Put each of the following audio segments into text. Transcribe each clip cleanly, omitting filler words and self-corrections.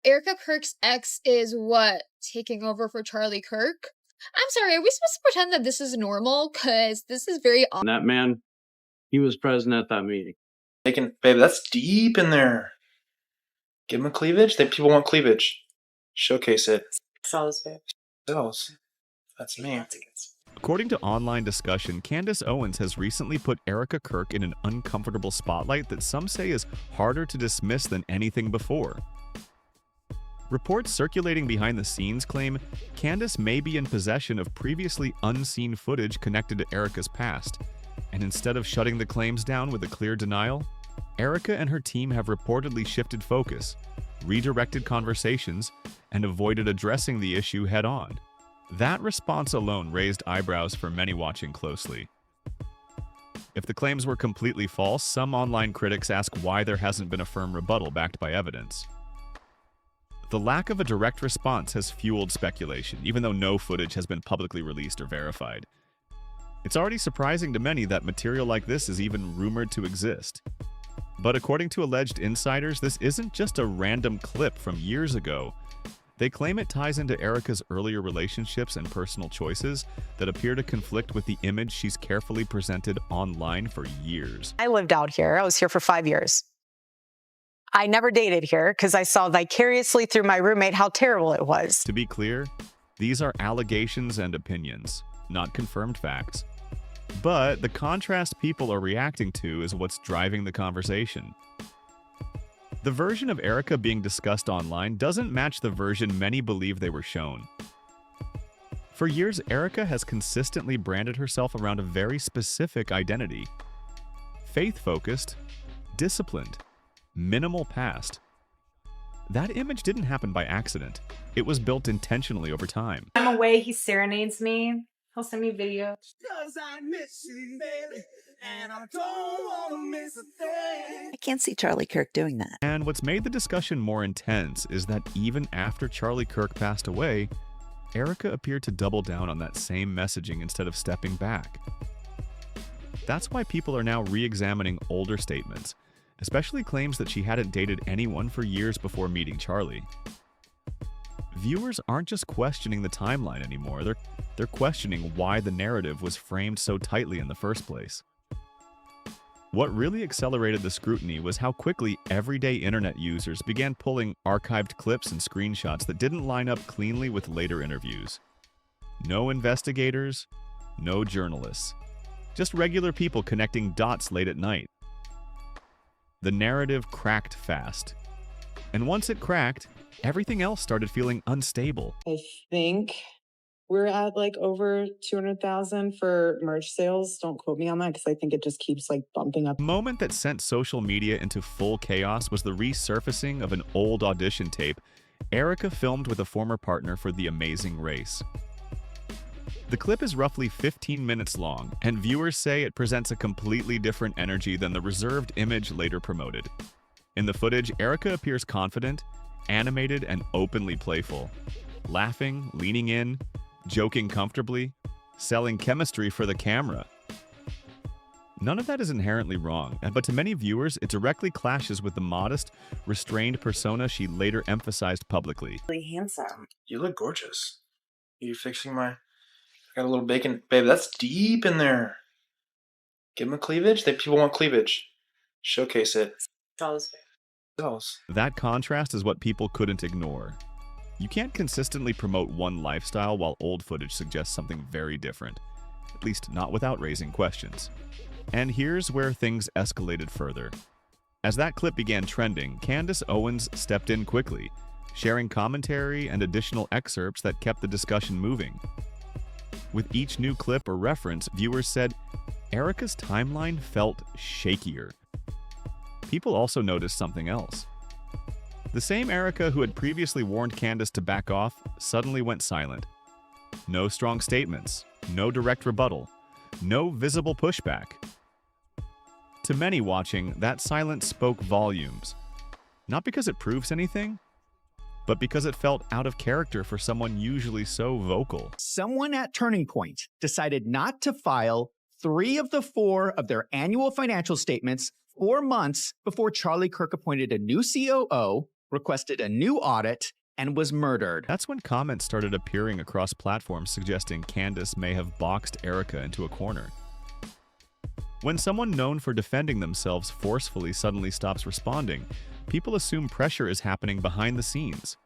Erika Kirk's ex is what? Taking over for Charlie Kirk? I'm sorry, are we supposed to pretend that this is normal? Because this is very odd. That man, he was present at that meeting. Babe, that's deep in there. Give him a cleavage? People want cleavage. Showcase it. Sells, babe. Sells. That's me. According to online discussion, Candace Owens has recently put Erika Kirk in an uncomfortable spotlight that some say is harder to dismiss than anything before. Reports circulating behind the scenes claim Candace may be in possession of previously unseen footage connected to Erika's past, and instead of shutting the claims down with a clear denial, Erika and her team have reportedly shifted focus, redirected conversations, and avoided addressing the issue head-on. That response alone raised eyebrows for many watching closely. If the claims were completely false, some online critics ask why there hasn't been a firm rebuttal backed by evidence. The lack of a direct response has fueled speculation, even though no footage has been publicly released or verified. It's already surprising to many that material like this is even rumored to exist. But according to alleged insiders, this isn't just a random clip from years ago. They claim it ties into Erika's earlier relationships and personal choices that appear to conflict with the image she's carefully presented online for years. I lived out here. I was here for 5 years. I never dated here because I saw vicariously through my roommate how terrible it was. To be clear, these are allegations and opinions, not confirmed facts. But the contrast people are reacting to is what's driving the conversation. The version of Erika being discussed online doesn't match the version many believe they were shown. For years, Erika has consistently branded herself around a very specific identity. Faith-focused, disciplined, minimal past. That image didn't happen by accident. It was built intentionally over time. I'm away, he serenades me. He'll send me videos. I can't see Charlie Kirk doing that. And what's made the discussion more intense is that even after Charlie Kirk passed away, Erika appeared to double down on that same messaging instead of stepping back. That's why people are now re-examining older statements, especially claims that she hadn't dated anyone for years before meeting Charlie. Viewers aren't just questioning the timeline anymore, they're questioning why the narrative was framed so tightly in the first place. What really accelerated the scrutiny was how quickly everyday internet users began pulling archived clips and screenshots that didn't line up cleanly with later interviews. No investigators, no journalists, just regular people connecting dots late at night. The narrative cracked fast. And once it cracked, everything else started feeling unstable. I think we're at like over 200,000 for merch sales. Don't quote me on that because I think it just keeps like bumping up. The moment that sent social media into full chaos was the resurfacing of an old audition tape Erika filmed with a former partner for The Amazing Race. The clip is roughly 15 minutes long, and viewers say it presents a completely different energy than the reserved image later promoted. In the footage, Erika appears confident, animated, and openly playful, laughing, leaning in, joking comfortably, selling chemistry for the camera. None of that is inherently wrong, but to many viewers, it directly clashes with the modest, restrained persona she later emphasized publicly. Really handsome. You look gorgeous. You fixing my... I got a little bacon. Babe, that's deep in there. Give him a cleavage? People want cleavage. Showcase it. Sells. Sells. That contrast is what people couldn't ignore. You can't consistently promote one lifestyle while old footage suggests something very different, at least not without raising questions. And here's where things escalated further. As that clip began trending, Candace Owens stepped in quickly, sharing commentary and additional excerpts that kept the discussion moving. With each new clip or reference, viewers said Erika's timeline felt shakier. People also noticed something else. The same Erika who had previously warned Candace to back off suddenly went silent. No strong statements, no direct rebuttal, no visible pushback. To many watching, that silence spoke volumes. Not because it proves anything, but because it felt out of character for someone usually so vocal. Someone at Turning Point decided not to file 3 of the 4 of their annual financial statements 4 months before Charlie Kirk appointed a new COO requested a new audit, and was murdered. That's when comments started appearing across platforms suggesting Candace may have boxed Erika into a corner. When someone known for defending themselves forcefully suddenly stops responding, people assume pressure is happening behind the scenes.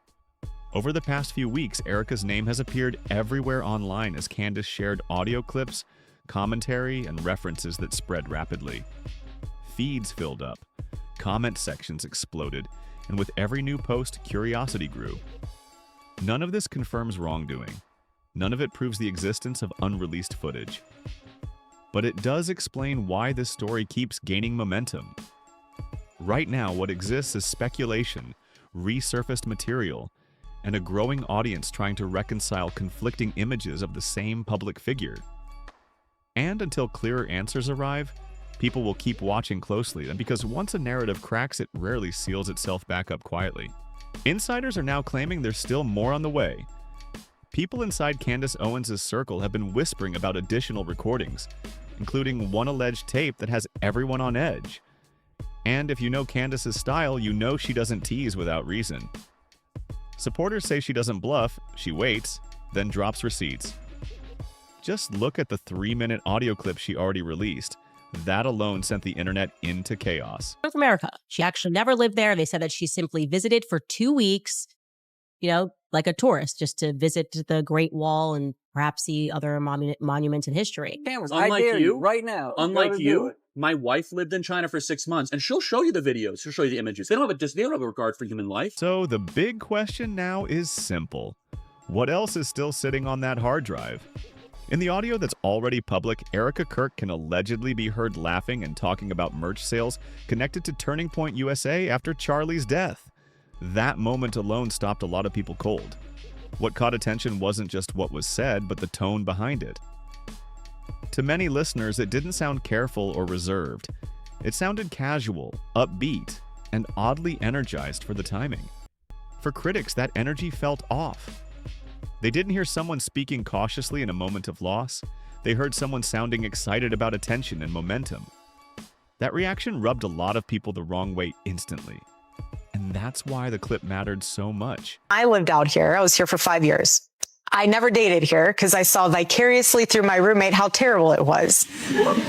Over the past few weeks, Erika's name has appeared everywhere online as Candace shared audio clips, commentary, and references that spread rapidly. Feeds filled up, comment sections exploded, and with every new post, curiosity grew. None of this confirms wrongdoing. None of it proves the existence of unreleased footage. But it does explain why this story keeps gaining momentum. Right now, what exists is speculation, resurfaced material, and a growing audience trying to reconcile conflicting images of the same public figure. And until clearer answers arrive, people will keep watching closely, and because once a narrative cracks, it rarely seals itself back up quietly. Insiders are now claiming there's still more on the way. People inside Candace Owens' circle have been whispering about additional recordings, including one alleged tape that has everyone on edge. And if you know Candace's style, you know she doesn't tease without reason. Supporters say she doesn't bluff, she waits, then drops receipts. Just look at the 3-minute audio clip she already released. That alone sent the internet into chaos. North America. She actually never lived there. They said that she simply visited for 2 weeks, like a tourist, just to visit the Great Wall and perhaps see other monuments in history. Unlike you, right now. Unlike you, my wife lived in China for 6 months, and she'll show you the videos. She'll show you the images. They don't have a regard for human life. So the big question now is simple. What else is still sitting on that hard drive? In the audio that's already public, Erika Kirk can allegedly be heard laughing and talking about merch sales connected to Turning Point USA after Charlie's death. That moment alone stopped a lot of people cold. What caught attention wasn't just what was said, but the tone behind it. To many listeners, it didn't sound careful or reserved. It sounded casual, upbeat, and oddly energized for the timing. For critics, that energy felt off. They didn't hear someone speaking cautiously in a moment of loss. They heard someone sounding excited about attention and momentum. That reaction rubbed a lot of people the wrong way instantly. And that's why the clip mattered so much. I lived out here. I was here for 5 years. I never dated here because I saw vicariously through my roommate how terrible it was.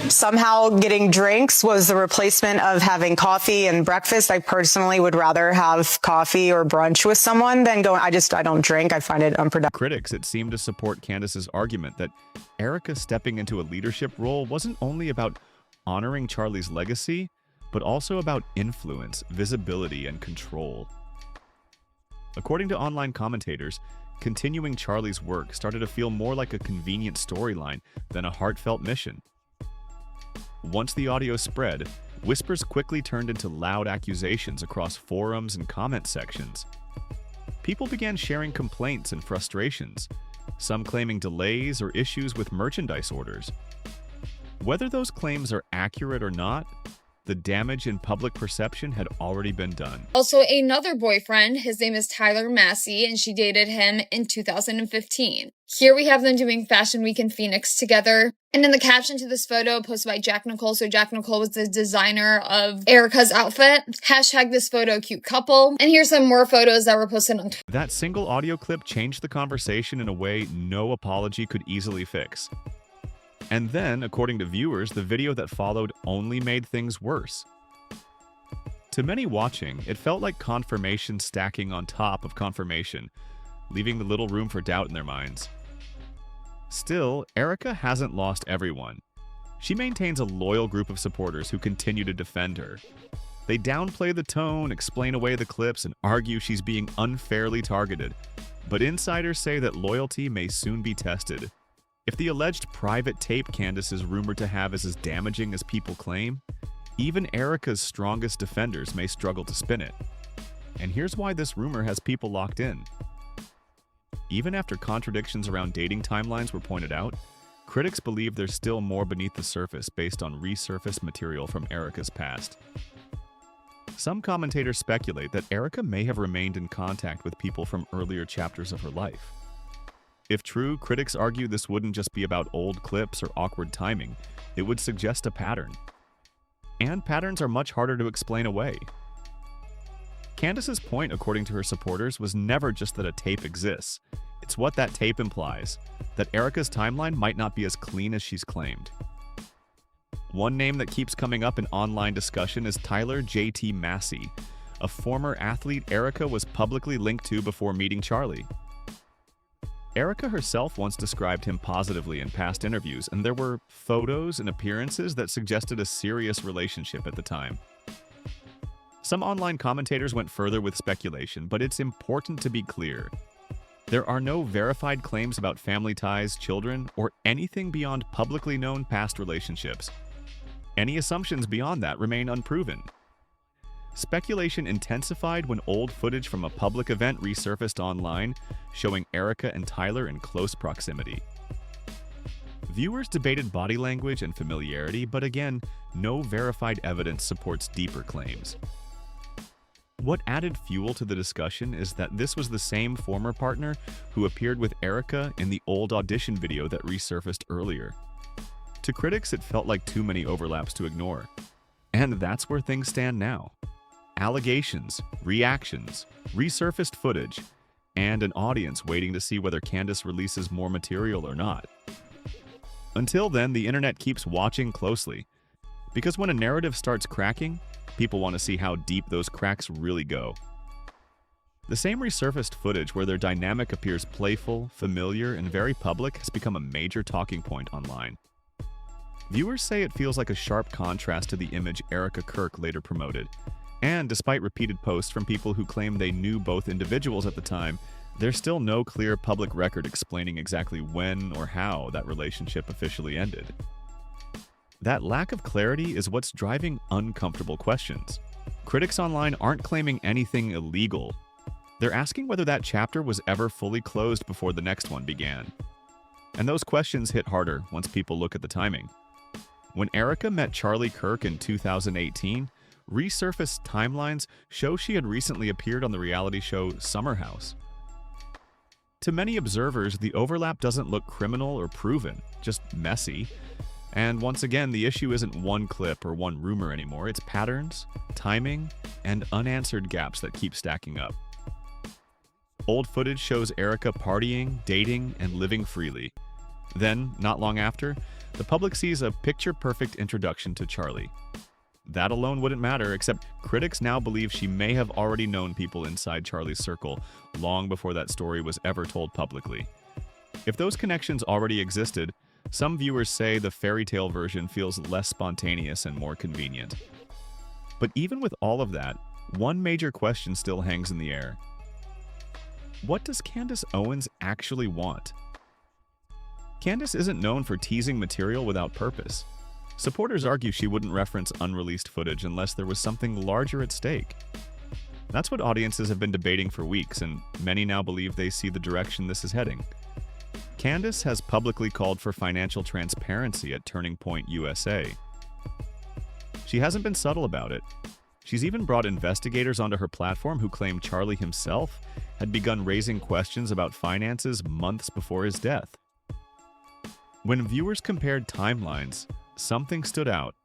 Somehow getting drinks was the replacement of having coffee and breakfast. I personally would rather have coffee or brunch with someone than going, I don't drink. I find it unproductive. Critics, it seemed to support Candace's argument that Erika stepping into a leadership role wasn't only about honoring Charlie's legacy, but also about influence, visibility, and control. According to online commentators, continuing Charlie's work started to feel more like a convenient storyline than a heartfelt mission. Once the audio spread, whispers quickly turned into loud accusations across forums and comment sections. People began sharing complaints and frustrations, some claiming delays or issues with merchandise orders. Whether those claims are accurate or not, the damage in public perception had already been done. Also, another boyfriend, his name is Tyler Massey, and she dated him in 2015. Here we have them doing Fashion Week in Phoenix together. And in the caption to this photo posted by Jack Nicole, so Jack Nicole was the designer of Erika's outfit, hashtag this photo cute couple. And here's some more photos that were posted on Twitter. That single audio clip changed the conversation in a way no apology could easily fix. And then, according to viewers, the video that followed only made things worse. To many watching, it felt like confirmation stacking on top of confirmation, leaving the little room for doubt in their minds. Still, Erika hasn't lost everyone. She maintains a loyal group of supporters who continue to defend her. They downplay the tone, explain away the clips, and argue she's being unfairly targeted. But insiders say that loyalty may soon be tested. If the alleged private tape Candace is rumored to have is as damaging as people claim, even Erika's strongest defenders may struggle to spin it. And here's why this rumor has people locked in. Even after contradictions around dating timelines were pointed out, critics believe there's still more beneath the surface based on resurfaced material from Erika's past. Some commentators speculate that Erika may have remained in contact with people from earlier chapters of her life. If true, critics argue this wouldn't just be about old clips or awkward timing, it would suggest a pattern. And patterns are much harder to explain away. Candace's point, according to her supporters, was never just that a tape exists. It's what that tape implies, that Erika's timeline might not be as clean as she's claimed. One name that keeps coming up in online discussion is Tyler J.T. Massey, a former athlete Erika was publicly linked to before meeting Charlie. Erika herself once described him positively in past interviews, and there were photos and appearances that suggested a serious relationship at the time. Some online commentators went further with speculation, but it's important to be clear. There are no verified claims about family ties, children, or anything beyond publicly known past relationships. Any assumptions beyond that remain unproven. Speculation intensified when old footage from a public event resurfaced online, showing Erika and Tyler in close proximity. Viewers debated body language and familiarity, but again, no verified evidence supports deeper claims. What added fuel to the discussion is that this was the same former partner who appeared with Erika in the old audition video that resurfaced earlier. To critics, it felt like too many overlaps to ignore. And that's where things stand now. Allegations, reactions, resurfaced footage, and an audience waiting to see whether Candace releases more material or not. Until then, the internet keeps watching closely, because when a narrative starts cracking, people want to see how deep those cracks really go. The same resurfaced footage where their dynamic appears playful, familiar, and very public has become a major talking point online. Viewers say it feels like a sharp contrast to the image Erika Kirk later promoted. And despite repeated posts from people who claim they knew both individuals at the time, there's still no clear public record explaining exactly when or how that relationship officially ended. That lack of clarity is what's driving uncomfortable questions. Critics online aren't claiming anything illegal. They're asking whether that chapter was ever fully closed before the next one began. And those questions hit harder once people look at the timing. When Erika met Charlie Kirk in 2018, resurfaced timelines show she had recently appeared on the reality show Summer House. To many observers, the overlap doesn't look criminal or proven, just messy. And once again, the issue isn't one clip or one rumor anymore, it's patterns, timing, and unanswered gaps that keep stacking up. Old footage shows Erika partying, dating, and living freely. Then, not long after, the public sees a picture-perfect introduction to Charlie. That alone wouldn't matter, except critics now believe she may have already known people inside Charlie's circle long before that story was ever told publicly. If those connections already existed, some viewers say the fairy tale version feels less spontaneous and more convenient. But even with all of that, one major question still hangs in the air. What does Candace Owens actually want? Candace isn't known for teasing material without purpose. Supporters argue she wouldn't reference unreleased footage unless there was something larger at stake. That's what audiences have been debating for weeks, and many now believe they see the direction this is heading. Candace has publicly called for financial transparency at Turning Point USA. She hasn't been subtle about it. She's even brought investigators onto her platform who claim Charlie himself had begun raising questions about finances months before his death. When viewers compared timelines, something stood out.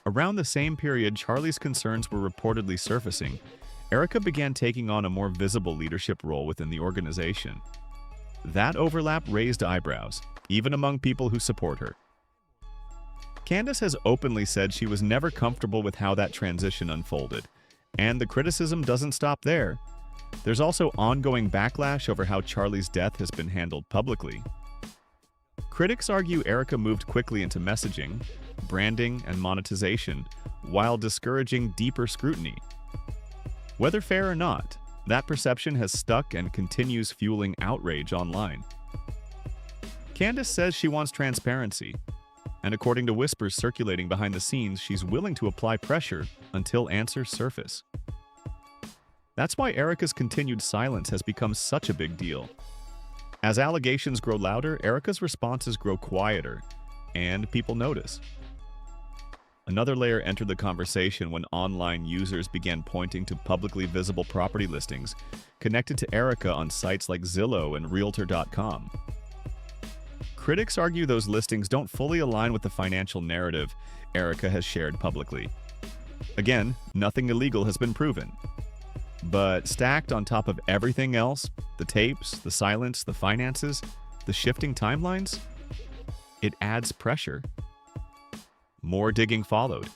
Around the same period Charlie's concerns were reportedly surfacing, Erika began taking on a more visible leadership role within the organization. That overlap raised eyebrows, even among people who support her. Candace has openly said she was never comfortable with how that transition unfolded, and the criticism doesn't stop there. There's also ongoing backlash over how Charlie's death has been handled publicly. Critics argue Erika moved quickly into messaging, branding, and monetization, while discouraging deeper scrutiny. Whether fair or not, that perception has stuck and continues fueling outrage online. Candace says she wants transparency, and according to whispers circulating behind the scenes, she's willing to apply pressure until answers surface. That's why Erika's continued silence has become such a big deal. As allegations grow louder, Erika's responses grow quieter, and people notice. Another layer entered the conversation when online users began pointing to publicly visible property listings connected to Erika on sites like Zillow and Realtor.com. Critics argue those listings don't fully align with the financial narrative Erika has shared publicly. Again, nothing illegal has been proven. But stacked on top of everything else, the tapes, the silence, the finances, the shifting timelines, it adds pressure. More digging followed.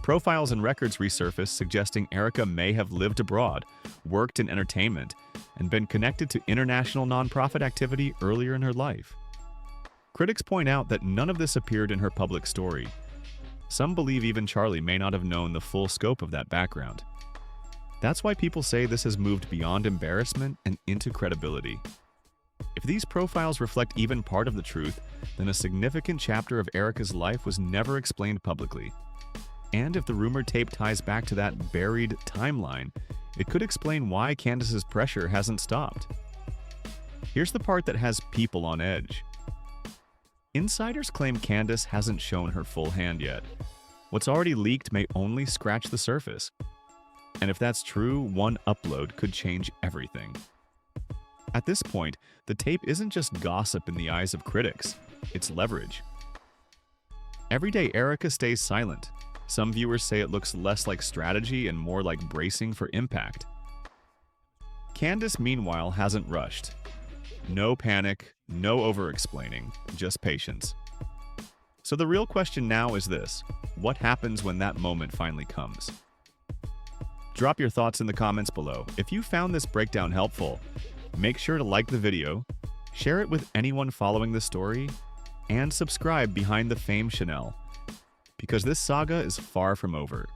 Profiles and records resurfaced suggesting Erika may have lived abroad, worked in entertainment, and been connected to international nonprofit activity earlier in her life. Critics point out that none of this appeared in her public story. Some believe even Charlie may not have known the full scope of that background. That's why people say this has moved beyond embarrassment and into credibility. If these profiles reflect even part of the truth, then a significant chapter of Erika's life was never explained publicly. And if the rumored tape ties back to that buried timeline, it could explain why Candace's pressure hasn't stopped. Here's the part that has people on edge. Insiders claim Candace hasn't shown her full hand yet. What's already leaked may only scratch the surface. And if that's true, one upload could change everything. At this point, the tape isn't just gossip in the eyes of critics, it's leverage. Every day, Erika stays silent. Some viewers say it looks less like strategy and more like bracing for impact. Candace, meanwhile, hasn't rushed. No panic, no over-explaining, just patience. So the real question now is this: what happens when that moment finally comes? Drop your thoughts in the comments below. If you found this breakdown helpful, make sure to like the video, share it with anyone following the story, and subscribe behind the Fame Chanel, because this saga is far from over.